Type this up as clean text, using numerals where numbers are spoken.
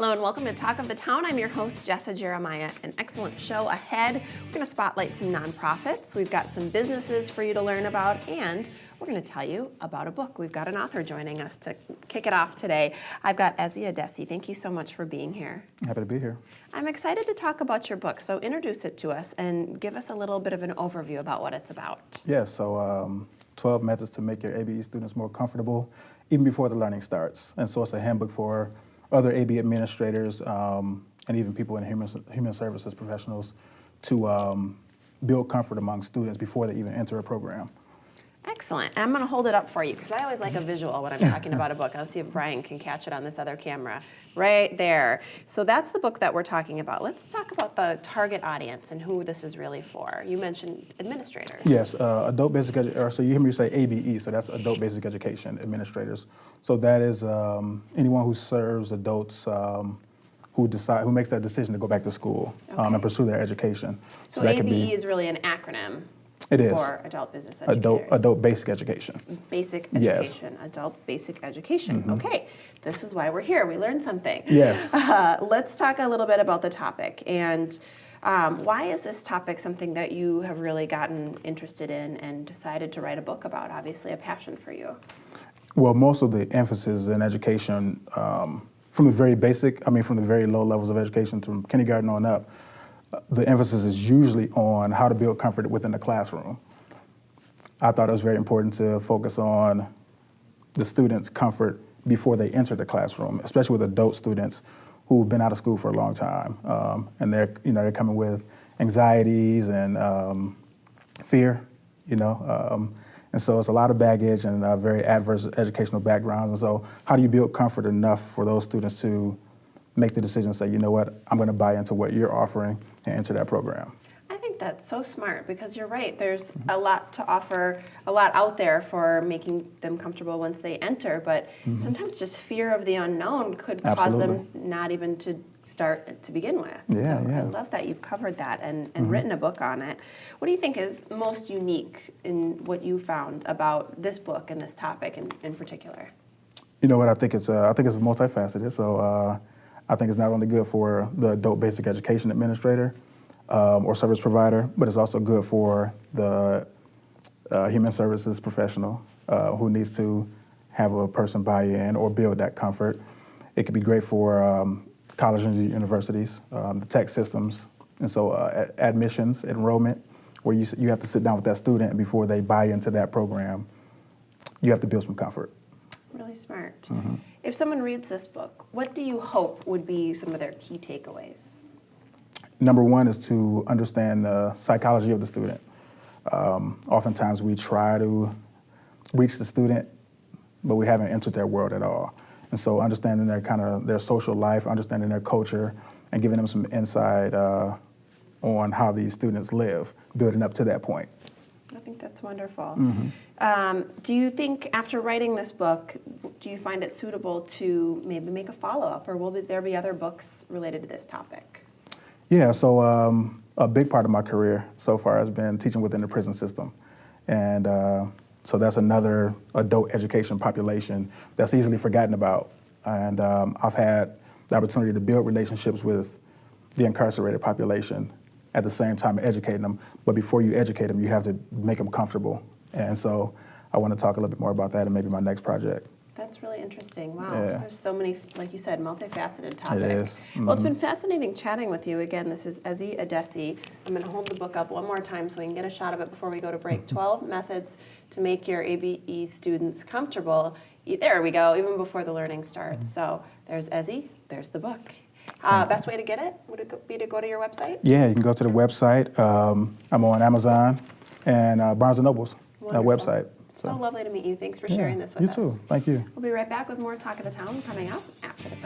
Hello and welcome to Talk of the Town. I'm your host, Jessa Jeremiah. An excellent show ahead. We're going to spotlight some nonprofits. We've got some businesses for you to learn about, and we're going to tell you about a book. We've got an author joining us to kick it off today. I've got Adesi. Thank you so much for being here. Happy to be here. I'm excited to talk about your book, so introduce it to us and give us a little bit of an overview about what it's about. Yes, so 12 methods to make your ABE students more comfortable even before the learning starts. And so it's a handbook for other ABE administrators and even people in human services professionals to build comfort among students before they even enter a program. Excellent. I'm going to hold it up for you because I always like a visual when I'm talking about a book. I'll see if Brian can catch it on this other camera. Right there. So that's the book that we're talking about. Let's talk about the target audience and who this is really for. You mentioned administrators. Yes, adult basic education, so you hear me say ABE, so that's adult basic education administrators. So that is anyone who serves adults who makes that decision to go back to school and pursue their education. So that ABE is really an acronym. It is. For adult business educators. Adult basic education. Basic education. Yes. Adult basic education. Mm-hmm. Okay, this is why we're here. We learned something. Yes. Let's talk a little bit about the topic. And why is this topic something that you have really gotten interested in and decided to write a book about? Obviously a passion for you. Well, most of the emphasis in education, from the very low levels of education from kindergarten on up, the emphasis is usually on how to build comfort within the classroom. I thought it was very important to focus on the students' comfort before they enter the classroom, especially with adult students who've been out of school for a long time, and they're coming with anxieties and fear, and so it's a lot of baggage and very adverse educational backgrounds. And so, how do you build comfort enough for those students to make the decision and say, you know what, I'm going to buy into what you're offering and enter that program? I think that's so smart because you're right. There's a lot to offer, a lot out there for making them comfortable once they enter, but sometimes just fear of the unknown could cause them not even to start to begin with. Yeah, I love that you've covered that and written a book on it. What do you think is most unique in what you found about this book and this topic in particular? You know what, I think it's multifaceted. So I think it's not only good for the adult basic education administrator or service provider, but it's also good for the human services professional who needs to have a person buy in or build that comfort. It could be great for colleges and universities, the tech systems, and so admissions, enrollment, where you have to sit down with that student, and before they buy into that program, you have to build some comfort. Really smart. Mm-hmm. If someone reads this book, what do you hope would be some of their key takeaways? Number one is to understand the psychology of the student. Oftentimes we try to reach the student, but we haven't entered their world at all. And so understanding their social life, understanding their culture, and giving them some insight on how these students live, building up to that point. I think that's wonderful. Mm-hmm. Do you think after writing this book, do you find it suitable to maybe make a follow-up, or will there be other books related to this topic? Yeah, so a big part of my career so far has been teaching within the prison system. And so that's another adult education population that's easily forgotten about. And I've had the opportunity to build relationships with the incarcerated population at the same time educating them. But before you educate them, you have to make them comfortable. And so I want to talk a little bit more about that in maybe my next project. That's really interesting. Wow, There's so many, like you said, multifaceted topics. It is. Mm-hmm. Well, it's been fascinating chatting with you. Again, this is Adesi. I'm going to hold the book up one more time so we can get a shot of it before we go to break. 12 methods to make your ABE students comfortable. There we go, even before the learning starts. So there's Ezi, there's the book. Best way to get it, would it be to go to your website? Yeah, you can go to the website. I'm on Amazon and Barnes & Noble's website. So lovely to meet you. Thanks for sharing this with us. You too. Thank you. We'll be right back with more Talk of the Town coming up after the